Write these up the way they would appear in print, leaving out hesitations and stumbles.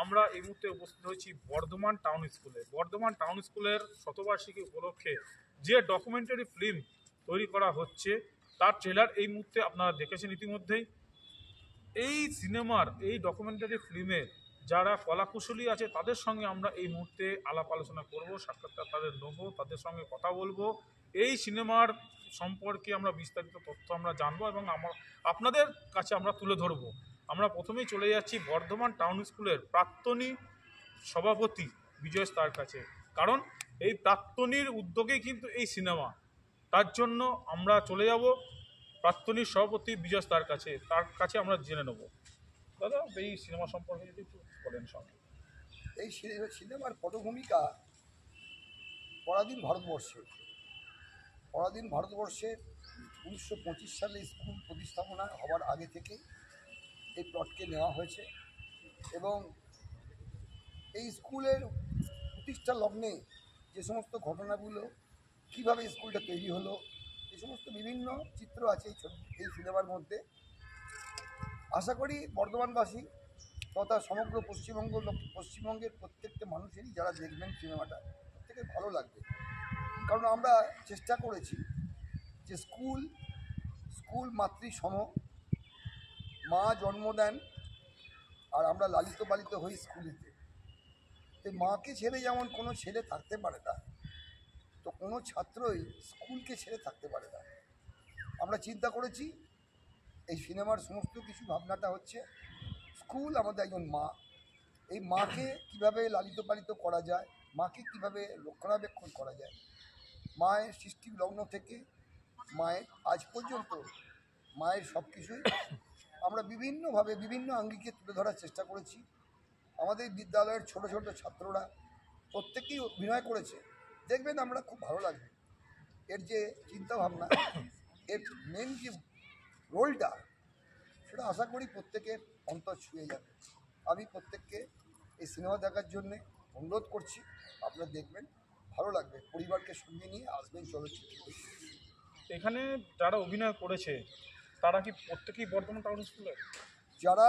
আমরা এই মুহূর্তে উপস্থিত হয়েছি বর্ধমান টাউন স্কুলে। বর্ধমান টাউন স্কুলের শতবার্ষিকী উপলক্ষে যে ডকুমেন্টারি ফিল্ম তৈরি করা হচ্ছে তার ট্রেলার এই মুহূর্তে আপনারা দেখেছেন ইতিমধ্যেই। এই সিনেমার এই ডকুমেন্টারি ফিল্মে যারা কলাকুশলী আছে তাদের সঙ্গে আমরা এই মুহূর্তে আলাপ আলোচনা করব, সাক্ষাৎকার তাদের নেবো, তাদের সঙ্গে কথা বলবো। এই সিনেমার সম্পর্কে আমরা বিস্তারিত তথ্য আমরা জানবো এবং আপনাদের কাছে আমরা তুলে ধরবো। আমরা প্রথমেই চলে যাচ্ছি বর্ধমান টাউন স্কুলের প্রাক্তনী সভাপতি বিজয় স্যার কাছে, কারণ এই প্রাক্তনীর উদ্যোগেই কিন্তু এই সিনেমা। তার জন্য আমরা চলে যাব প্রাক্তনীর সভাপতি বিজয় স্যার কাছে, তার কাছে আমরা জেনে নেব। দাদা, এই সিনেমা সম্পর্কে যদি একটু বলেন সঙ্গে। এই সিনেমার পটভূমিকা পরাধীন ভারতবর্ষে 1925 সালে স্কুল প্রতিস্থাপনা হওয়ার আগে থেকে এই প্লটকে নেওয়া হয়েছে এবং এই স্কুলের প্রতিষ্ঠা লগ্নে যে সমস্ত ঘটনাগুলো, কীভাবে স্কুলটা তৈরি হলো, এই সমস্ত বিভিন্ন চিত্র আছে এই সিনেমার মধ্যে। আশা করি বর্ধমানবাসী তথা সমগ্র পশ্চিমবঙ্গের প্রত্যেকটা মানুষেরই যারা দেখবেন সিনেমাটা প্রত্যেকের ভালো লাগবে। কারণ আমরা চেষ্টা করেছি যে স্কুল মাতৃসম, মা জন্ম দেন আর আমরা লালিত পালিত হই স্কুলেতে। তো মাকে ছেড়ে যেমন কোনো ছেলে থাকতে পারে না, তো কোনো ছাত্রই স্কুলকে ছেড়ে থাকতে পারে না। আমরা চিন্তা করেছি এই সিনেমার সমস্ত কিছু ভাবনাটা হচ্ছে স্কুল আমাদের একজন মা, এই মাকে কিভাবে লালিত পালিত করা যায়, মাকে কিভাবে রক্ষণাবেক্ষণ করা যায়, মায়ের সৃষ্টি লগ্ন থেকে মায়ের আজ পর্যন্ত মায়ের সব কিছুই আমরা বিভিন্নভাবে বিভিন্ন আঙ্গিকে তুলে ধরার চেষ্টা করেছি। আমাদের বিদ্যালয়ের ছোট ছোট ছাত্ররা প্রত্যেকেই অভিনয় করেছে, দেখবেন আমরা খুব ভালো লাগবে। এর যে চিন্তাভাবনা, এর মেন যে রোলটা, সেটা আশা করি প্রত্যেকের অন্তর ছুঁয়ে যাবে। আমি প্রত্যেককে এই সিনেমা দেখার জন্যে অনুরোধ করছি, আপনারা দেখবেন, ভালো লাগবে, পরিবারকে সঙ্গে নিয়ে আসবেন চলচ্চিত্র। এখানে যারা অভিনয় করেছে তারা কি প্রত্যেকেই বর্ধমান টাউন স্কুলে? যারা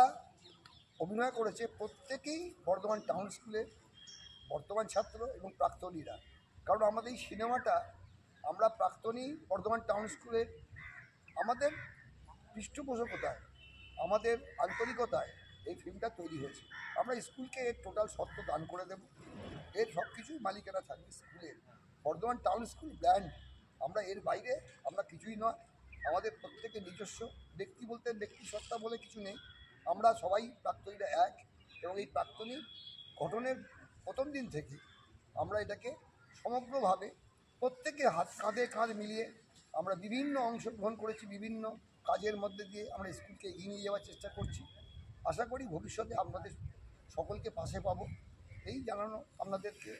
অভিনয় করেছে প্রত্যেকেই বর্ধমান টাউন স্কুলের বর্তমান ছাত্র এবং প্রাক্তনীরা। কারণ আমাদের এই সিনেমাটা আমরা প্রাক্তনী বর্ধমান টাউন স্কুলের আমাদের পৃষ্ঠপোষকতায়, আমাদের আন্তরিকতায় এই ফিল্মটা তৈরি হয়েছে। আমরা স্কুলকে এর টোটাল সত্ত্ব দান করে দেব, এর সব কিছুই মালিকেরা থাকবে স্কুলের। বর্ধমান টাউন স্কুল ব্র্যান্ড, আমরা এর বাইরে আমরা কিছুই নয়। আমাদের প্রত্যেকের নিজস্ব ব্যক্তি বলতে ব্যক্তি সত্তা বলে কিছু নেই, আমরা সবাই প্রাক্তনীরা এক। এবং এই প্রাক্তনী গঠনের প্রথম দিন থেকে আমরা এটাকে সমগ্রভাবে প্রত্যেকে কাঁধে কাঁধ মিলিয়ে আমরা বিভিন্ন অংশগ্রহণ করেছি, বিভিন্ন কাজের মধ্যে দিয়ে আমরা স্কুলকে এগিয়ে নিয়ে যাওয়ার চেষ্টা করছি। আশা করি ভবিষ্যতে আপনাদের সকলকে পাশে পাবো, এই জানানো আপনাদেরকে।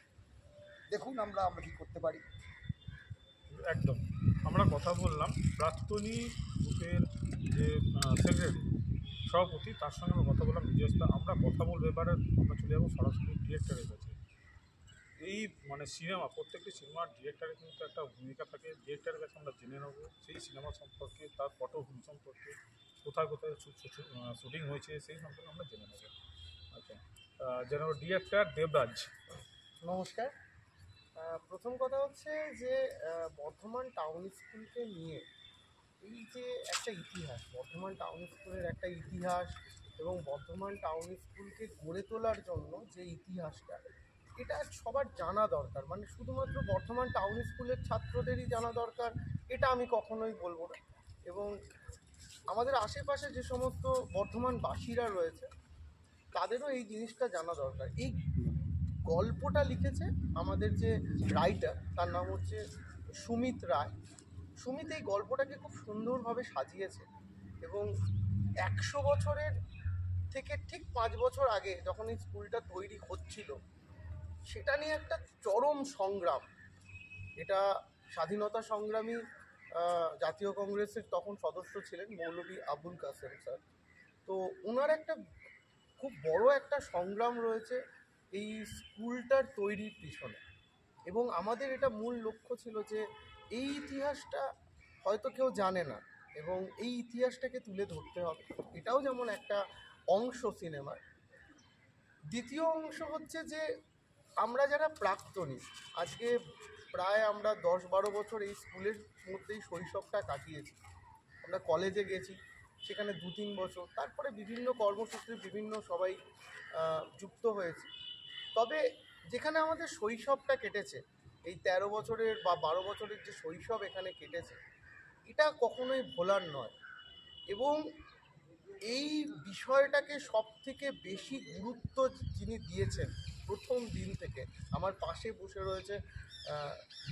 দেখুন আমরা কী করতে পারি। একদম, আমরা কথা বললাম প্রাক্তনী গ্রুপের যে সেক্রেটারি সভাপতি, তার সঙ্গে আমরা কথা বললাম বিজয় স্যার। আমরা কথা বলবো এবারে, আমরা চলে যাবো সরাসরি ডিরেক্টরের কাছে। এই সিনেমা, প্রত্যেকটি সিনেমার ডিরেক্টরের কিন্তু একটা ভূমিকা থাকে। ডিরেক্টরের কাছে আমরা জেনে নেবো সেই সিনেমা সম্পর্কে, তার পটভূমি সম্পর্কে, কোথায় কোথায় শুটিং হয়েছে সেই সম্পর্কে আমরা জেনে নেবো। আচ্ছা, জেনারেল ডিরেক্টর দেবরাজ, নমস্কার। প্রথম কথা হচ্ছে যে বর্ধমান টাউন স্কুলকে নিয়ে এই যে একটা ইতিহাস, বর্ধমান টাউন স্কুলের একটা ইতিহাস এবং বর্ধমান টাউন স্কুলকে গড়ে তোলার জন্য যে ইতিহাসটা, এটা সবার জানা দরকার। শুধুমাত্র বর্ধমান টাউন স্কুলের ছাত্রদেরই জানা দরকার এটা আমি কখনোই বলবো না, এবং আমাদের আশেপাশে যে সমস্ত বর্ধমানবাসীরা রয়েছে তাদেরও এই জিনিসটা জানা দরকার। এই গল্পটা লিখেছে আমাদের যে রাইটার, তার নাম হচ্ছে সুমিত রায়। সুমিত এই গল্পটাকে খুব সুন্দরভাবে সাজিয়েছে এবং 100 বছরের থেকে ঠিক 5 বছর আগে যখন এই স্কুলটা তৈরি হচ্ছিল সেটা নিয়ে একটা চরম সংগ্রাম। এটা স্বাধীনতা সংগ্রামী জাতীয় কংগ্রেসের তখন সদস্য ছিলেন মৌলভী আবুল কাসেম স্যার। তো ওনার একটা খুব বড় একটা সংগ্রাম রয়েছে এই স্কুলটার তৈরির পিছনে, এবং আমাদের এটা মূল লক্ষ্য ছিল যে এই ইতিহাসটা হয়তো কেউ জানে না এবং এই ইতিহাসটাকে তুলে ধরতে হবে। এটাও যেমন একটা অংশ সিনেমার, দ্বিতীয় অংশ হচ্ছে যে আমরা যারা প্রাক্তনী, আজকে প্রায় আমরা 10-12 বছর এই স্কুলের মধ্যেই শৈশবটা কাটিয়েছি। আমরা কলেজে গেছি, সেখানে 2-3 বছর, তারপরে বিভিন্ন কর্মসূত্রে বিভিন্ন সবাই যুক্ত হয়েছি। তবে যেখানে আমাদের শৈশবটা কেটেছে, এই 13 বছরের বা 12 বছরের যে শৈশব এখানে কেটেছে, এটা কখনোই ভোলার নয়। এবং এই বিষয়টাকে সবথেকে বেশি গুরুত্ব যিনি দিয়েছেন প্রথম দিন থেকে, আমার পাশে বসে রয়েছে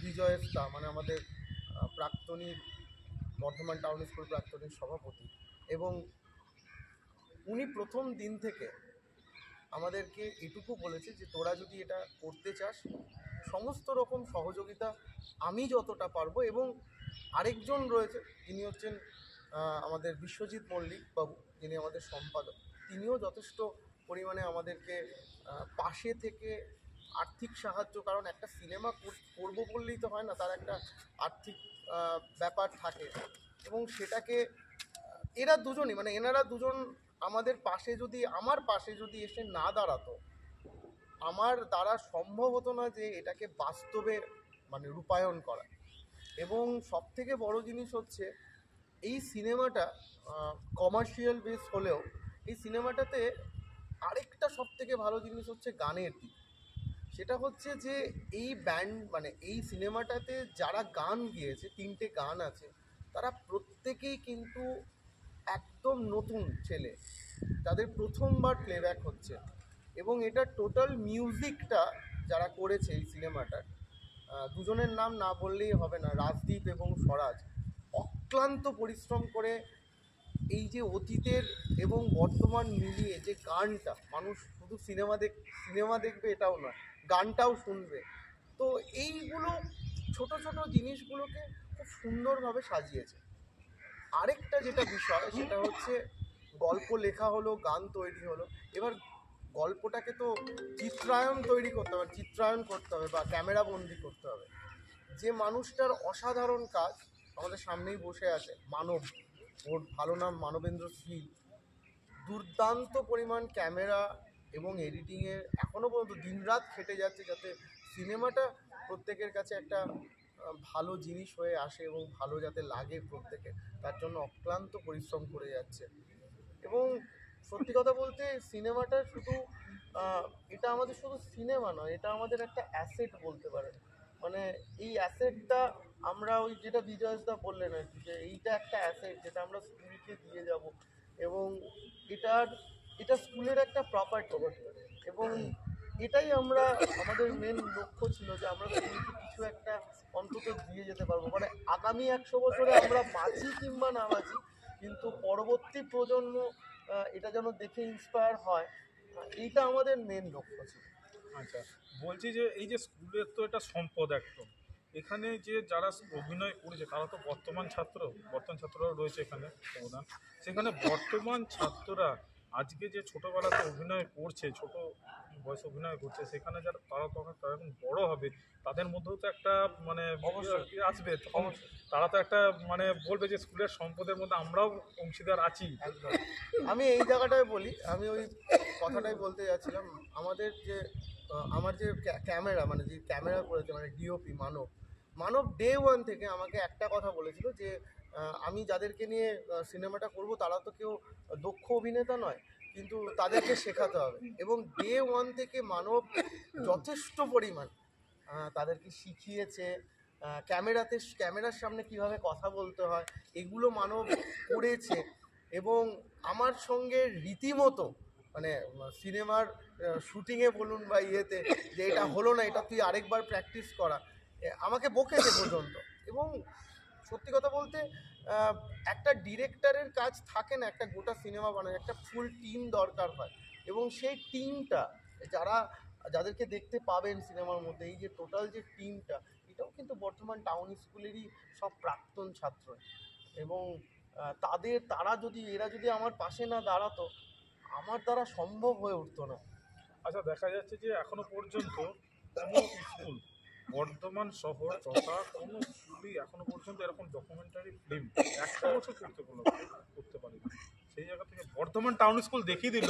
বিজয় দা, মানে আমাদের প্রাক্তনী বর্ধমান টাউন স্কুল প্রাক্তনীর সভাপতি, এবং উনি প্রথম দিন থেকে আমাদেরকে এটুকু বলেছে যে তোরা যদি এটা করতে চাস, সমস্ত রকম সহযোগিতা আমি যতটা পারবো। এবং আরেকজন রয়েছে, তিনি হচ্ছেন আমাদের বিশ্বজিৎ মল্লিক বাবু, যিনি আমাদের সম্পাদক, তিনিও যথেষ্ট পরিমাণে আমাদেরকে পাশে থেকে আর্থিক সাহায্য, কারণ একটা সিনেমা করবো বললেই তো হয় না, তার একটা আর্থিক ব্যাপার থাকে, এবং সেটাকে এনারা দুজন আমাদের পাশে যদি, আমার পাশে যদি এসে না দাঁড়াতো, আমার দ্বারা সম্ভব হতো না যে এটাকে বাস্তবে মানে রূপায়ণ করা। এবং সবথেকে বড় জিনিস হচ্ছে এই সিনেমাটা কমার্শিয়াল বেস হলেও এই সিনেমাটাতে আরেকটা সবথেকে ভালো জিনিস হচ্ছে গানের দিক। সেটা হচ্ছে যে এই ব্যান্ড, মানে এই সিনেমাটাতে যারা গান গেয়েছে, 3টে গান আছে, তারা প্রত্যেকেই কিন্তু একদম নতুন ছেলে, তাদের প্রথমবার প্লেব্যাক হচ্ছে। এবং এটা টোটাল মিউজিকটা যারা করেছে এই সিনেমাটার, দুজনের নাম না বললেই হবে না, রাজদীপ এবং স্বরাজ, অক্লান্ত পরিশ্রম করে এই যে অতীতের এবং বর্তমান মিলিয়ে যে গানটা, মানুষ শুধু সিনেমা দেখবে এটাও নয়, গানটাও শুনবে। তো এইগুলো ছোট ছোট জিনিসগুলোকে খুব সুন্দরভাবে সাজিয়েছে। আরেকটা যেটা বিষয়, সেটা হচ্ছে গল্প লেখা হলো, গান তৈরি হলো, এবার গল্পটাকে তো চিত্রায়ণ করতে হবে বা ক্যামেরা বন্দি করতে হবে। যে মানুষটার অসাধারণ কাজ আমাদের সামনেই বসে আছে, মানব, ওর ভালো নাম মানবেন্দ্র শীল, দুর্দান্ত পরিমাণ ক্যামেরা এবং এডিটিংয়ে এখনও পর্যন্ত দিনরাত খেটে যাচ্ছে যাতে সিনেমাটা প্রত্যেকের কাছে একটা ভালো জিনিস হয়ে আসে এবং ভালো যাতে লাগে প্রত্যেকে, তার জন্য অক্লান্ত পরিশ্রম করে যাচ্ছে। এবং সত্যি কথা বলতে সিনেমাটা শুধু এটা আমাদের শুধু সিনেমা নয়, এটা আমাদের একটা অ্যাসেট বলতে পারেন। মানে এই অ্যাসেটটা আমরা ওই যেটা বিজয়দা বললেন আর কি, যে এইটা একটা অ্যাসেট যেটা আমরা স্কুলকে দিয়ে যাব, এবং এটা স্কুলের একটা প্রপার্টি। এবং এটাই আমাদের মেন লক্ষ্য ছিল যে আমরা স্কুলকে কিছু একটা অন্তত দিয়ে যেতে পারবো, মানে আগামী 100 বছরে আমরা বাঁচি কিংবা না বাঁচি, কিন্তু পরবর্তী প্রজন্ম এটা যেন দেখে ইন্সপায়ার হয়, এইটা আমাদের মেন লক্ষ্য ছিল। আচ্ছা, বলছি যে এই যে স্কুলের তো এটা সম্পদ একদম, এখানে যে যারা অভিনয় করেছে তারা তো বর্তমান ছাত্ররাও রয়েছে এখানে অবদান, সেখানে বর্তমান ছাত্ররা আজকে যে ছোটোবেলাতে অভিনয় করছে, ছোট বয়সে অভিনয় করছে, সেখানে যারা তারা এখন বড় হবে, তাদের মধ্যেও তো একটা মানে অবশ্যই আসবে, তখন তারা তো একটা মানে বলবে যে স্কুলের সম্পদের মধ্যে আমরাও অংশীদার আছি। একদম। আমি এই জায়গাটায় বলি, আমি ওই কথাটাই বলতে যাচ্ছিলাম, আমার যে ক্যামেরা, মানে যে ক্যামেরা করেছে, মানে ডিওপি মানব ডে ওয়ান থেকে আমাকে একটা কথা বলেছিল যে আমি যাদেরকে নিয়ে সিনেমাটা করব তারা তো কেউ দক্ষ অভিনেতা নয়, কিন্তু তাদেরকে শেখাতে হবে। এবং ডে ওয়ান থেকে মানব যথেষ্ট পরিমাণ তাদেরকে শিখিয়েছে, ক্যামেরার সামনে কিভাবে কথা বলতে হয় এগুলো মানব করেছে। এবং আমার সঙ্গে রীতিমতো মানে সিনেমার শুটিংয়ে বলুন বা ইয়েতে, যে এটা হলো না, এটা তুই আরেকবার প্র্যাকটিস করা, আমাকে বকেছে পর্যন্ত। এবং সত্যি কথা বলতে একটা ডিরেক্টরের কাজ থাকে না একটা গোটা সিনেমা বানায়, একটা ফুল টিম দরকার হয়। এবং সেই টিমটা যাদেরকে দেখতে পাবেন সিনেমার মধ্যে, এই যে টোটাল যে টিমটা, এটাও কিন্তু বর্ধমান টাউন স্কুলেরই সব প্রাক্তন ছাত্র। এবং এরা যদি আমার পাশে না দাঁড়াতো, আমার দ্বারা সম্ভব হয়ে উঠতো না। আচ্ছা, দেখা যাচ্ছে যে এখনো পর্যন্ত কোনো স্কুল, বর্ধমান শহর তথা কোনো স্কুলই এখনো পর্যন্ত এরকম ডকুমেন্টারি ফিল্ম একটা বছর করতে পারেনি। সেই জায়গা থেকে বর্ধমান টাউন স্কুল দেখিয়ে দিল,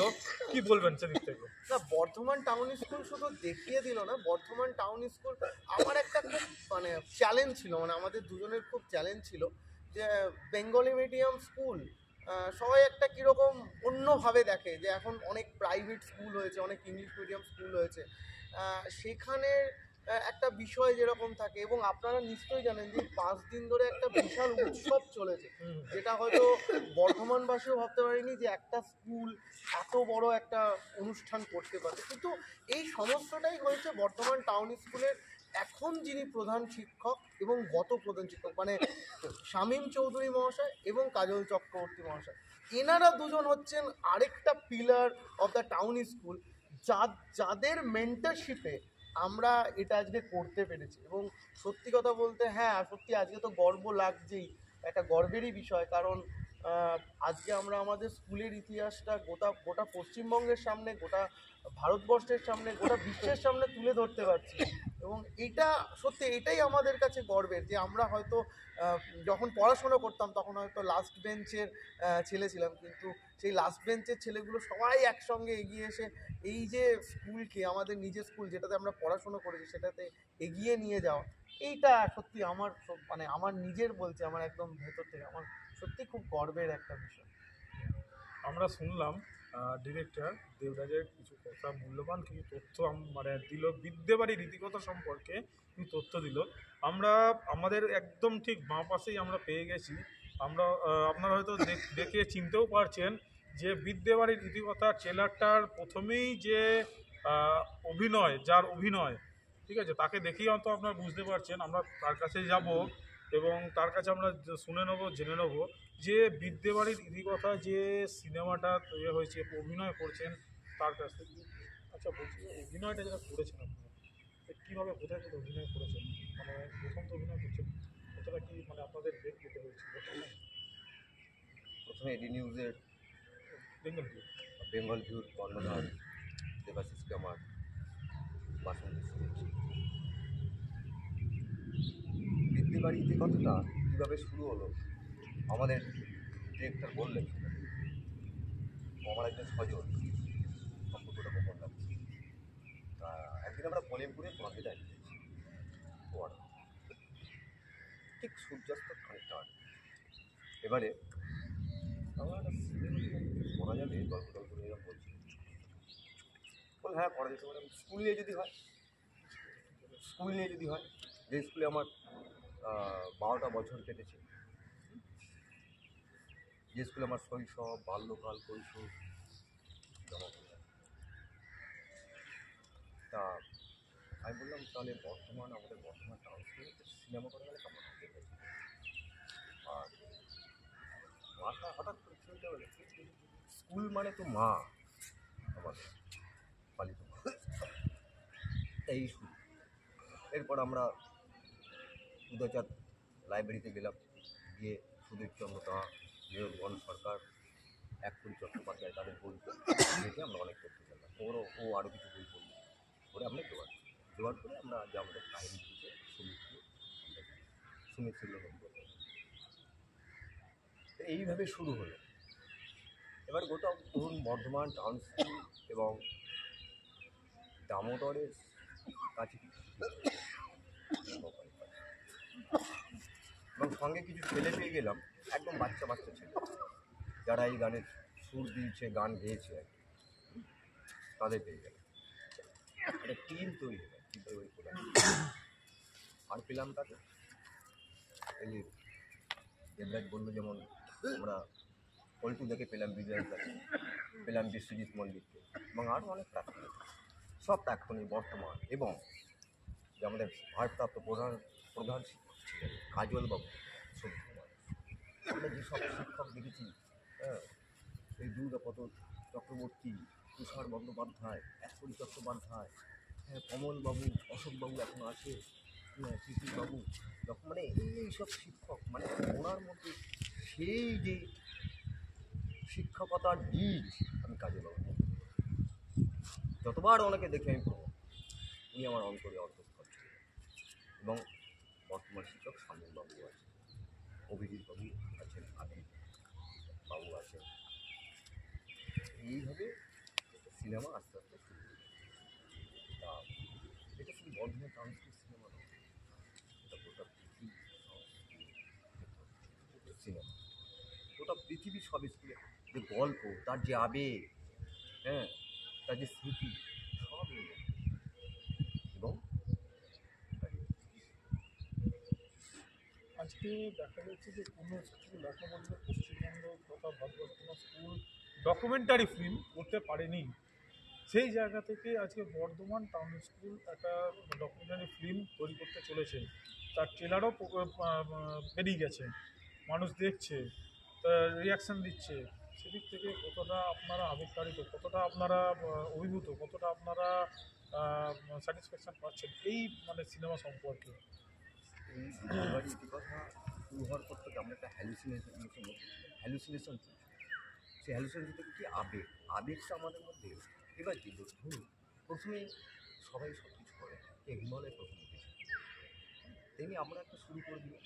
কি বলবেন সেদিক থেকে? না, বর্ধমান টাউন স্কুল শুধু দেখিয়ে দিল না, বর্ধমান টাউন স্কুল আমার একটা খুব মানে চ্যালেঞ্জ ছিল, মানে আমাদের দুজনের খুব চ্যালেঞ্জ ছিল যে বেঙ্গলি মিডিয়াম স্কুল সবাই একটা কীরকম অন্যভাবে দেখে, যে এখন অনেক প্রাইভেট স্কুল হয়েছে, অনেক ইংলিশ মিডিয়াম স্কুল হয়েছে, সেখানে একটা বিষয় যেরকম থাকে, এবং আপনারা নিশ্চয়ই জানেন যে 5 দিন ধরে একটা বিশাল উৎসব চলেছে, যেটা হয়তো বর্ধমানবাসীও ভাবতে পারেনি যে একটা স্কুল এত বড় একটা অনুষ্ঠান করতে পারে। কিন্তু এই সমস্তটাই হয়েছে বর্ধমান টাউন স্কুলের এখন যিনি প্রধান শিক্ষক এবং গত প্রধান শিক্ষক, মানে শামীম চৌধুরী মহাশয় এবং কাজল চক্রবর্তী মহাশয়, এনারা দুজন হচ্ছেন আরেকটা pillar of the town school, যাদের মেন্টরশিপে আমরা এটা আজকে করতে পেরেছি। এবং সত্যি কথা বলতে হ্যাঁ, সত্যি আজকে তো গর্ব লাগছেই, একটা গর্বেরই বিষয়, কারণ আজকে আমরা আমাদের স্কুলের ইতিহাসটা গোটা পশ্চিমবঙ্গের সামনে, গোটা ভারতবর্ষের সামনে, গোটা বিশ্বের সামনে তুলে ধরতে পারছি। এবং এটা সত্যি, এটাই আমাদের কাছে গর্বের, যে আমরা হয়তো যখন পড়াশোনা করতাম তখন হয়তো লাস্ট বেঞ্চের ছেলে ছিলাম, কিন্তু সেই লাস্ট বেঞ্চের ছেলেগুলো সবাই একসঙ্গে এগিয়ে এসে এই যে স্কুলকে, আমাদের নিজের স্কুল যেটাতে আমরা পড়াশোনা করেছি, সেটাতে এগিয়ে নিয়ে যাওয়া, এইটা সত্যি আমার মানে আমার নিজের বলছে, আমার একদম ভেতর থেকে আমার সত্যি খুব গর্বের একটা বিষয়। আমরা শুনলাম ডিরেক্টর দেবরাজের কিছু কথা, মূল্যবান কিছু তথ্য মানে দিল, বিদ্যেবাড়ির রীতিকথা সম্পর্কে কিছু তথ্য দিল। আমরা আমাদের একদম ঠিক বাঁ পাশেই আমরা পেয়ে গেছি। আমরা আপনারা হয়তো দেখে চিনতেও পারছেন যে বিদ্যেবাড়ির রীতিকথা ট্রেলারটার প্রথমেই যে অভিনয়, যার অভিনয়, ঠিক আছে, তাকে দেখেই হয়তো আপনারা বুঝতে পারছেন। আমরা তার কাছে যাব এবং তার কাছে আমরা শুনে নেবো, জেনে নেবো যে বিদ্যেবাড়ির ইতিকথা যে সিনেমাটা তৈরি হয়েছে, অভিনয় করছেন তার কাছ থেকে। আচ্ছা, বলছি অভিনয়টা যেটা করেছেন আপনারা, কীভাবে, কোথায় কোথায় অভিনয় করেছেন? মানে প্রথম তো অভিনয় করছেন, কতটা কি মানে আপনাদের বেগ পেতে হয়েছিল? প্রথমে এডি নিউজের বেঙ্গল ভিউর কর্ণধার দেবাশিসকে আমার বাসন্তী শুনেছি। বিদ্যেবাড়ি ইতিকথাটা কীভাবে শুরু হলো আমাদের ডিরেক্টর বললেন, আমার একজন স্বজন, সম্পর্কটা গোপন রাখছি। একদিন আমরা কলিমপুরে বাঁধে পড় ঠিক সূর্যাস্ত খানিকটা আগে, এবারে আমার করা যাবে গল্প টল্প নিয়ে এরকম বলছি, বল হ্যাঁ করা যেতে পারে। স্কুল নিয়ে যদি হয়, যে স্কুলে আমার 12টা বছর কেটেছে, যে স্কুলে আমার শৈশব, বাল্যকাল, কৈশোর জমা পড়ে। তা আমি বললাম তাহলে আমাদের বর্ধমান টাউন স্কুলে সিনেমা করা গেলে কেমন হবে। আর মাটা হঠাৎ করে শুনতে পারে, স্কুল মানে তো মা, আমাদের পালিত মা, এই শুরু। এরপর আমরা উদয়চাঁদ লাইব্রেরিতে গেলাম, গিয়ে সুধীরচন্দ্র দা, বিনোদগণ সরকার, একপুরি চট্টোপাধ্যায়, তাদের বই দেখে আমরা অনেক করতে পারলাম। ও আরও কিছু বই পড়ল, করে আমরা জোগাড় করে আমরা যে আমাদের কাহিনী দিতে সুমিত ছিল। এইভাবে শুরু হলো। এবার গোটা ধরুন বর্ধমান টাউন স্কুল এবং দামোদরের কাছে এবং সঙ্গে কিছু ছেলে পেয়ে গেলাম, একদম বাচ্চা ছেলে, যারা এই গানের সুর দিয়েছে, গান গেয়েছে আর কি, তাদের পেয়ে গেলাম। একটা টিম তৈরি হয়, আর পেলাম তাকে এই যে দেবরাজ বললো, যেমন আমরা পল্টু দেখে পেলাম বিজয় দাকে, পেলাম বিশ্বজিৎ মল্লিককে, এবং আরও অনেক প্রাক্তন, সব প্রাক্তনী বর্তমান, এবং যে আমাদের ভারপ্রাপ্ত প্রধান শিক্ষক ছিলেন কাজলবাবু, আমরা যেসব শিক্ষক দেখেছি, হ্যাঁ, এই দুর্গাপদ চক্রবর্তী, তুষার বন্দ্যোপাধ্যায়, একপুরি চট্টোপাধ্যায়, হ্যাঁ, কমলবাবু, অশোকবাবু এখন আছে, হ্যাঁ, শিশিরবাবু, যখন মানে এইসব শিক্ষক, মানে ওনার মধ্যে সেই যে শিক্ষকতার বীজ আমি কাজে লাগাবো। যতবার ওনাকে দেখে আমি পড়ব, উনি আমার অন্তরে অন্তঃস্থল ছিলেন। এবং বর্তমান শিক্ষক শামীমবাবু আছেন, অভিজিৎবাবু আছেন, আদিব বাবু আছেন, এইভাবে সিনেমা আস্তে আস্তে শুরু হলো। তা এটা শুধু বর্ধমান টাউন স্কুল সিনেমা নয়, এটা গোটা পৃথিবী সিনেমা, গোটা পৃথিবীর সব স্কুলে যে গল্প, তার যে আবেগ, হ্যাঁ, তার যে স্মৃতি, সব এর মধ্যে। এবং আজকে দেখা যাচ্ছে যে কোনো স্কুল এখনো পর্যন্ত পশ্চিমবঙ্গ তথা ভারতবর্ষ কোনো স্কুল ডকুমেন্টারি ফিল্ম করতে পারেনি। সেই জায়গা থেকে আজকে বর্ধমান টাউন স্কুল একটা ডকুমেন্টারি ফিল্ম তৈরি করতে চলেছে। তার ট্রেলারও বেরিয়ে গেছে, মানুষ দেখছে, রিয়াকশান দিচ্ছে। সেদিক থেকে কতটা আপনারা আবেগতাড়িত, কতটা আপনারা অভিভূত, কতটা আপনারা স্যাটিসফ্যাকশান পাচ্ছেন এই মানে সিনেমা সম্পর্কে? এই ডিসকাভারি কথা শুরু হওয়ার পর থেকে আমরা একটা হ্যালুসিনেশন চলছে। সেই হ্যালুসিনেশন থেকে কি আবেগটা আমাদের মধ্যে। এবার কি ধরুন, প্রথমে সবাই সব কিছু করে, হিমালয় প্রথম উঠেছে, তেমনি আমরা একটা শুরু করে দিলাম,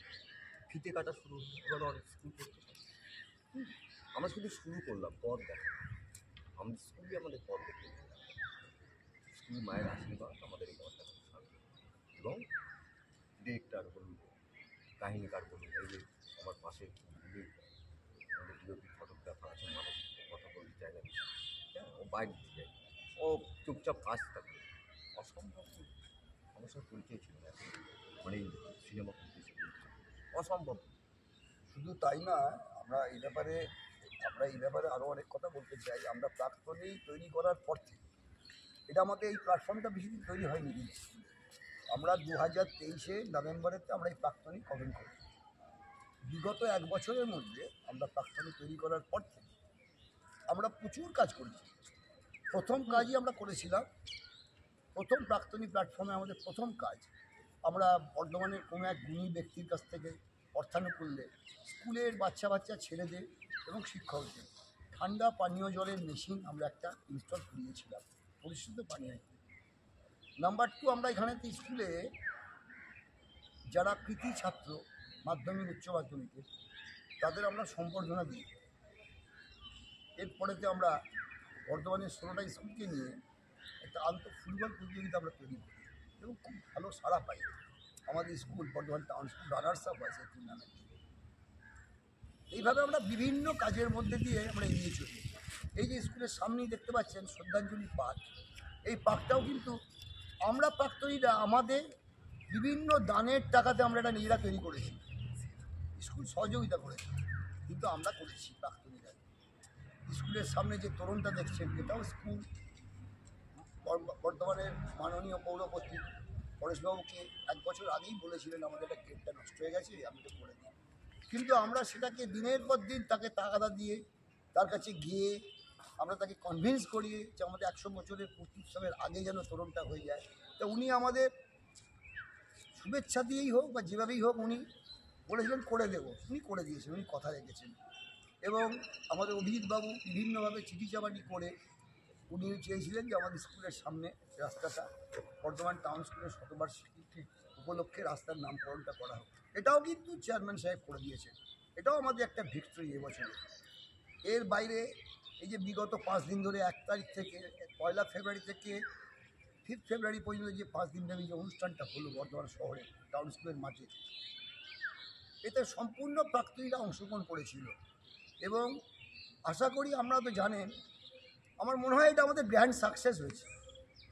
ফিতে কাটা শুরু হলো, এবার অনেক স্কুল করতে পারি। আমরা শুধু শুরু করলাম, পথ দেখা, আমাদের স্কুলই আমাদের পথ দেখে, স্কুল মায়ের আশীর্বাদ আমাদের এই পথ দেখাতে সাহায্য। এবং ডিরেক্টর বলুন, কাহিনীকার বলুন, এই যে আমার পাশে আমাদের বিরোধী ফটোগ্রাফার আছে, মানুষ কথা বলতে চায় না, হ্যাঁ, ও বাইরে দিতে যায়, ও চুপচাপ কাজ থাকে, অসম্ভব। আমার সঙ্গে পরিচয় ছিল না, মানে এই সিনেমা করতে অসম্ভব। শুধু তাই না, আমরা এই ব্যাপারে আরও অনেক কথা বলতে চাই। আমরা প্রাক্তনী তৈরি করার পর থেকে, এটা আমাদের এই প্ল্যাটফর্মটা বেশি দিন তৈরি হয়নি, কিন্তু আমরা 2023 নভেম্বরেতে আমরা এই প্রাক্তনী কমেন করি। বিগত 1 বছরের মধ্যে আমরা প্রাক্তনী তৈরি করার পর থেকে আমরা প্রচুর কাজ করেছি। প্রথম কাজই আমরা করেছিলাম, প্রথম প্রাক্তনী প্ল্যাটফর্মে আমাদের প্রথম কাজ, আমরা বর্ধমানের কোনো এক গুণী ব্যক্তির কাছ থেকে অর্থানুকূল্যে স্কুলের বাচ্চা ছেলেদের এবং শিক্ষকদের ঠান্ডা পানীয় জলের মেশিন আমরা একটা ইনস্টল করিয়েছিলাম, পরিশুদ্ধ পানীয়। নাম্বার 2, আমরা এখানেতে স্কুলে যারা কৃতি ছাত্র মাধ্যমিক উচ্চ মাধ্যমিকের, তাদের আমরা সম্বর্ধনা দিই। এরপরেতে আমরা বর্ধমানের 16টা স্কুলকে নিয়ে একটা ফুটবল প্রতিযোগিতা আমরা তৈরি করি এবং খুব ভালো সাড়া পাই। আমাদের school Bardhaman town school runners up হয়েছে টুর্নামেন্টে। এইভাবে আমরা বিভিন্ন কাজের মধ্যে দিয়ে আমরা এগিয়ে চলি। এই যে স্কুলের সামনেই দেখতে পাচ্ছেন শ্রদ্ধাঞ্জলি পার্ক, এই পার্কটাও কিন্তু আমরা প্রাক্তনীরা আমাদের বিভিন্ন দানের টাকাতে আমরা এটা নিজেরা তৈরি করেছি, স্কুল সহযোগিতা করেছে, কিন্তু আমরা করেছি প্রাক্তনীরা। স্কুলের সামনে যে তোরণটা দেখছেন, এটাও স্কুল বর্ধমানের মাননীয় পৌরপতি পরেশবাবুকে 1 বছর আগেই বলেছিলেন আমাদের একটা গেটটা নষ্ট হয়ে গেছে, আমি তো করে দিই। কিন্তু আমরা সেটাকে দিনের পর দিন তাকে তাগাদা দিয়ে তার কাছে গিয়ে আমরা তাকে কনভিন্স করিয়ে যে আমাদের 100 বছরের পূর্তি উৎসবের আগে যেন তোরণটা হয়ে যায়। তা উনি আমাদের শুভেচ্ছা দিয়েই হোক বা যেভাবেই হোক উনি বলেছিলেন করে দেবো, উনি করে দিয়েছেন, উনি কথা রেখেছেন। এবং আমাদের অভিজিৎবাবু বিভিন্নভাবে চিঠি চাপাটি করে উনি চেয়েছিলেন যে আমাদের স্কুলের সামনে রাস্তাটা বর্ধমান টাউন স্কুলের শতবার্ষিকী উপলক্ষে রাস্তার নামকরণটা করা হোক। এটাও কিন্তু চেয়ারম্যান সাহেব করে দিয়েছেন, এটাও আমাদের একটা ভিক্টরি এবছরে। এর বাইরে এই যে বিগত 5 দিন ধরে 1 তারিখ থেকে 1 ফেব্রুয়ারি থেকে 5 ফেব্রুয়ারি পর্যন্ত যে 5 দিনব্যাপী যে অনুষ্ঠানটা হলো বর্ধমান শহরে টাউন স্কুলের মাঠে, এতে সম্পূর্ণ প্রাক্তনীরা অংশগ্রহণ করেছিল। এবং আশা করি, আপনারা তো জানেন, আমার মনে হয় এটা আমাদের গ্র্যান্ড সাকসেস হয়েছে।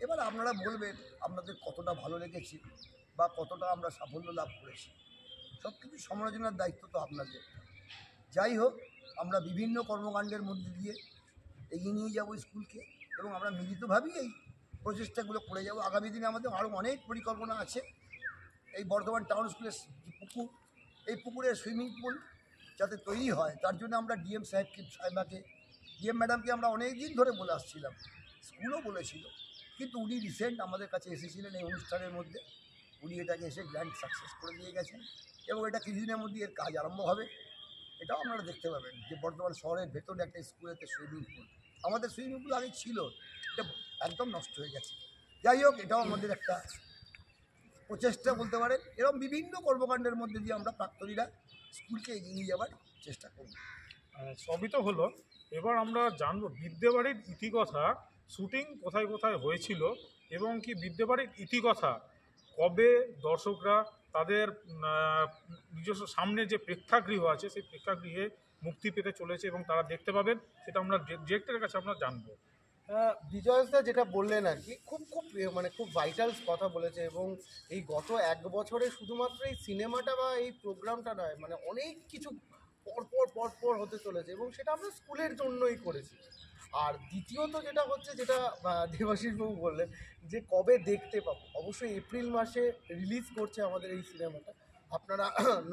এবার আপনারা বলবেন আপনাদের কতটা ভালো লেগেছে বা কতটা আমরা সাফল্য লাভ করেছি, সব কিছু সমালোচনার দায়িত্ব তো আপনাদের। যাই হোক, আমরা বিভিন্ন কর্মকাণ্ডের মধ্যে দিয়ে এগিয়ে নিয়ে যাব স্কুলকে এবং আমরা মিলিতভাবেই এই প্রচেষ্টাগুলো করে যাব। আগামী দিনে আমাদের আরও অনেক পরিকল্পনা আছে। এই বর্ধমান টাউন স্কুলের যে পুকুর, এই পুকুরের সুইমিং পুল যাতে তৈরি হয়, তার জন্য আমরা ডিএম ম্যাডামকে আমরা অনেক দিন ধরে বলে আসছিলাম, স্কুলও বলেছিল, কিন্তু উনি রিসেন্ট আমাদের কাছে এসেছিলেন এই অনুষ্ঠানের মধ্যে, উনি এটাকে এসে গ্র্যান্ড সাকসেস করে দিয়ে গেছেন এবং এটা কিছুদিনের মধ্যে এর কাজ আরম্ভ হবে। এটাও আপনারা দেখতে পাবেন যে বর্ধমান শহরের ভেতরে একটা স্কুলেতে সুইমিং পুল, আমাদের সুইমিং পুল আগে ছিল, এটা একদম নষ্ট হয়ে গেছে। যাই হোক, এটাও আমাদের একটা প্রচেষ্টা বলতে পারেন। এরকম বিভিন্ন কর্মকাণ্ডের মধ্যে দিয়ে আমরা প্রাক্তনীরা স্কুলকে এগিয়ে নিয়ে যাওয়ার চেষ্টা করব। সবই তো হলো, এবার আমরা জানবো বিদ্যেবাড়ির ইতিকথা, শুটিং কোথায় কোথায় হয়েছিল এবং কি বিদ্যেবাড়ির ইতিকথা কবে দর্শকরা তাদের নিজস্ব সামনে যে প্রেক্ষাগৃহ আছে সেই প্রেক্ষাগৃহে মুক্তি পেতে চলেছে এবং তারা দেখতে পাবেন, সেটা আমরা ডিরেক্টরের কাছে আমরা জানবো। বিজয়দা যেটা বললেন আর কি, খুব খুব মানে খুব ভাইটাল কথা বলেছে। এবং এই গত 1 বছরে শুধুমাত্র এই সিনেমাটা বা এই প্রোগ্রামটা নয়, মানে অনেক কিছু পরপর হতে চলেছে এবং সেটা আমরা স্কুলের জন্যই করেছি। আর দ্বিতীয়ত যেটা হচ্ছে, যেটা দেবাশিসবাবু বললেন যে কবে দেখতে পাবো, অবশ্যই এপ্রিল মাসে রিলিজ করছে আমাদের এই সিনেমাটা। আপনারা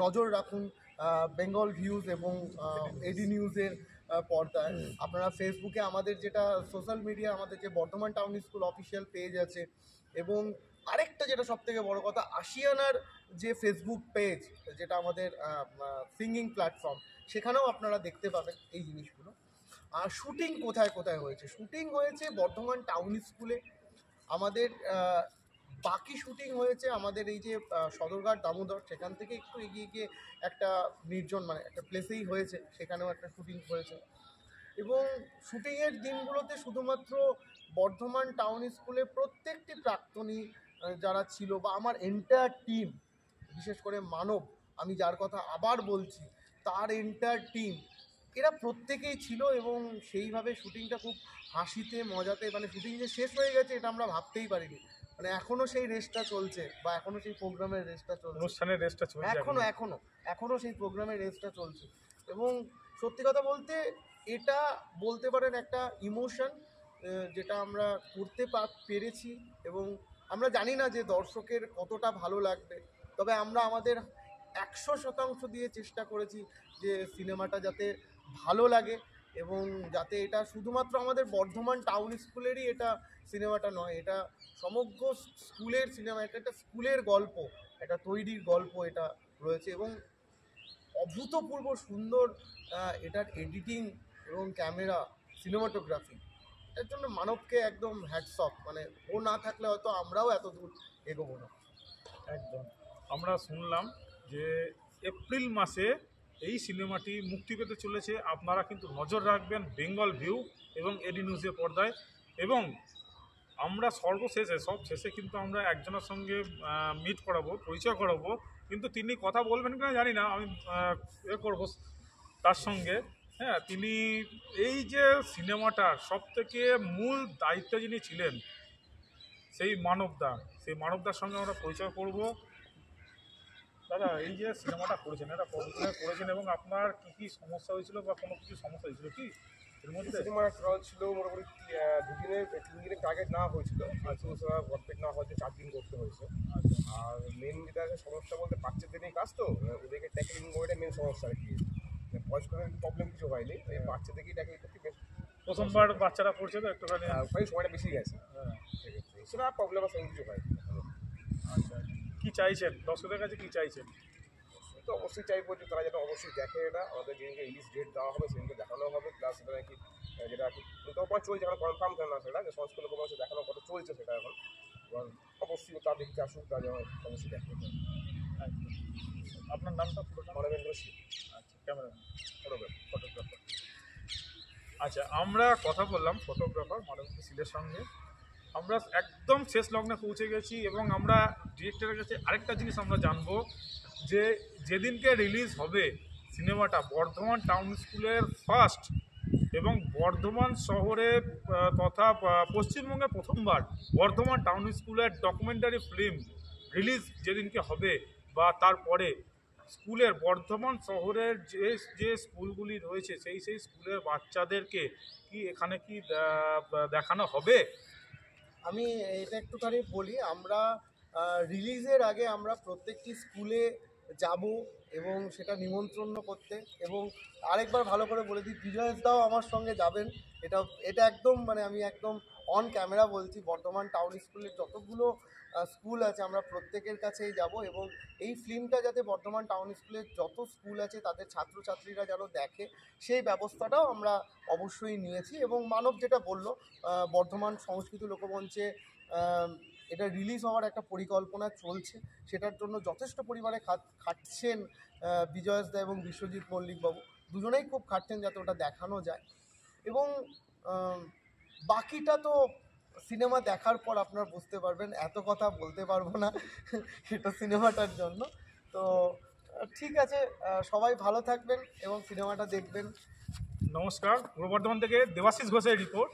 নজর রাখুন বেঙ্গল ভিউজ এবং এডি নিউজের পর্দায়। আপনারা ফেসবুকে আমাদের যেটা সোশ্যাল মিডিয়া, আমাদের যে Bardhaman town school official page আছে, এবং আরেকটা যেটা সবথেকে বড় কথা, আশিয়ানার যে ফেসবুক পেজ, যেটা আমাদের সিঙ্গিং প্ল্যাটফর্ম, সেখানেও আপনারা দেখতে পাবেন এই জিনিসগুলো। আর শুটিং কোথায় কোথায় হয়েছে? শুটিং হয়েছে বর্ধমান টাউন স্কুলে, আমাদের বাকি শুটিং হয়েছে আমাদের এই যে সদরঘাট দামোদর, সেখান থেকে একটু এগিয়ে গিয়ে একটা নির্জন মানে একটা প্লেসেই হয়েছে, সেখানেও একটা শুটিং হয়েছে। এবং শুটিংয়ের দিনগুলোতে শুধুমাত্র বর্ধমান টাউন স্কুলে প্রত্যেকটি প্রাক্তনী যারা ছিল, বা আমার এন্টায়ার টিম, বিশেষ করে মানব, আমি যার কথা আবার বলছি, তার এন্টায়ার টিম, এরা প্রত্যেকেই ছিল। এবং সেইভাবে শুটিংটা খুব হাসিতে মজাতে, মানে শুটিং যে শেষ হয়ে গেছে এটা আমরা ভাবতেই পারিনি। মানে এখনও সেই রেসটা চলছে, বা এখনও সেই প্রোগ্রামের রেসটা চলছে, অনুষ্ঠানের রেসটা চলছে এখনও সেই প্রোগ্রামের রেসটা চলছে। এবং সত্যি কথা বলতে এটা বলতে পারেন একটা ইমোশন, যেটা আমরা করতে পেরেছি। এবং আমরা জানি না যে দর্শকের কতটা ভালো লাগবে, তবে আমরা আমাদের 100% দিয়ে চেষ্টা করেছি যে সিনেমাটা যাতে ভালো লাগে, এবং যাতে এটা শুধুমাত্র আমাদের বর্ধমান টাউন স্কুলেরই এটা সিনেমাটা নয়, এটা সমগ্র স্কুলের সিনেমা, এটা একটা স্কুলের গল্প, একটা তৈরির গল্প এটা রয়েছে। এবং অভূতপূর্ব সুন্দর এটার এডিটিং এবং ক্যামেরা, সিনেমাটোগ্রাফি, এর জন্য মানবকে একদম হ্যাটস অফ। মানে ও না থাকলে হয়তো আমরাও এত দূর এগোবো না। একদম। আমরা শুনলাম যে এপ্রিল মাসে এই সিনেমাটি মুক্তি পেতে চলেছে। আপনারা কিন্তু নজর রাখবেন বেঙ্গল ভিউ এবং এডি নিউজের পর্দায়। এবং আমরা সব শেষে কিন্তু আমরা একজনের সঙ্গে মিট করাবো, পরিচয় করাবো, কিন্তু তিনি কথা বলবেন কিনা জানি না, আমি করবো তার সঙ্গে। হ্যাঁ, তিনি এই যে সিনেমাটার সবথেকে মূল দায়িত্বে যিনি ছিলেন, সেই মানবদার সঙ্গে আমরা পরিচয় করব। দাদা, এই যে সিনেমাটা করেছেন, এটা কতদিনে করেছেন এবং আপনার কী কী সমস্যা হয়েছিল বা কোনো কিছু সমস্যা হয়েছিল কি এর মধ্যে? সিনেমার ট্রায়াল ছিল মোটামুটি 3 দিনের টার্গেট নেওয়া হয়েছিল, আর কমপ্লিট না হওয়াতে 4 দিন করতে হয়েছে। আর মেন যেটা সমস্যা বলতে বাচ্চাদের নিয়ে কাজ, তো ওদেরকে ট্যাকেলিং ওইটা মেন সমস্যা আর কি। বয়স্কদের প্রবলেম কিছু হয়নি, এই বাচ্চাদেরকেই ট্যাকেল করতে বেশ প্রথমবার বাচ্চারা পড়ছে তো একটুখানি সময়টা বেশি গেছে। সেটা প্রবলেম আর সেরকম কিছু হয়। আচ্ছা, কী চাইছেন দর্শকদের কাছে, কী চাইছেন? তো অবশ্যই চাইবো যে তারা যেন অবশ্যই দেখে, এটা আমাদের যেদিনকে রিলিজ ডেট দেওয়া হবে সেদিনকে দেখানো হবে, প্লাস সেটা নাকি যেটা আর কি তোমার চলছে, এখন কনফার্ম কেন না সেটা, যে সংস্কৃত মানুষের দেখানো কত চলছে সেটা এখন। এবং অবশ্যই তার দেখতে আসুক, তা যেন অবশ্যই দেখতে হবে। আপনার নামটা পুরো নাম? মানবেন্দ্র সিং। আচ্ছা, ক্যামেরাম্যান, ফটোগ্রাফার। আচ্ছা, আমরা কথা বললাম ফটোগ্রাফার মানবেন্দ্র সিংয়ের সঙ্গে। আমরা একদম শেষ লগ্নে পৌঁছে গেছি এবং আমরা ডিরেক্টরের কাছে আরেকটা জিনিস আমরা জানবো, যে যেদিনকে রিলিজ হবে সিনেমাটা বর্ধমান টাউন স্কুলের ফার্স্ট এবং বর্ধমান শহরে তথা পশ্চিমবঙ্গে প্রথমবার বর্ধমান টাউন স্কুলের ডকুমেন্টারি ফিল্ম রিলিজ যেদিনকে হবে, বা তারপরে স্কুলের বর্ধমান শহরের যে স্কুলগুলি রয়েছে সেই স্কুলের বাচ্চাদেরকে কি এখানে কি দেখানো হবে? আমি এটা একটুখানি বলি, আমরা রিলিজের আগে আমরা প্রত্যেকটি স্কুলে যাব এবং সেটা নিমন্ত্রণ করতে। এবং আরেকবার ভালো করে বলে দিই, বিজয়েশদাও আমার সঙ্গে যাবেন। এটা একদম মানে আমি একদম অন ক্যামেরা বলছি, বর্ধমান টাউন স্কুলের যতগুলো স্কুল আছে আমরা প্রত্যেকের কাছেই যাব, এবং এই ফিল্মটা যাতে বর্ধমান টাউন স্কুলের যত স্কুল আছে তাদের ছাত্রছাত্রীরা যেন দেখে, সেই ব্যবস্থাটাও আমরা অবশ্যই নিয়েছি। এবং মানব যেটা বলল, বর্ধমান সংস্কৃত লোকমঞ্চে এটা রিলিজ হওয়ার একটা পরিকল্পনা চলছে, সেটার জন্য যথেষ্ট পরিমাণে খাটছেন বিজয়েশদা এবং বিশ্বজিৎ মল্লিকবাবু, দুজনেই খুব খাটছেন যাতে ওটা দেখানো যায়। এবং বাকিটা তো সিনেমা দেখার পর আপনারা বুঝতে পারবেন, এত কথা বলতে পারবো না এটা সিনেমাটার জন্য। তো ঠিক আছে, সবাই ভালো থাকবেন এবং সিনেমাটা দেখবেন। নমস্কার, পূর্ব বর্ধমান থেকে দেবাশিস ঘোষের রিপোর্ট।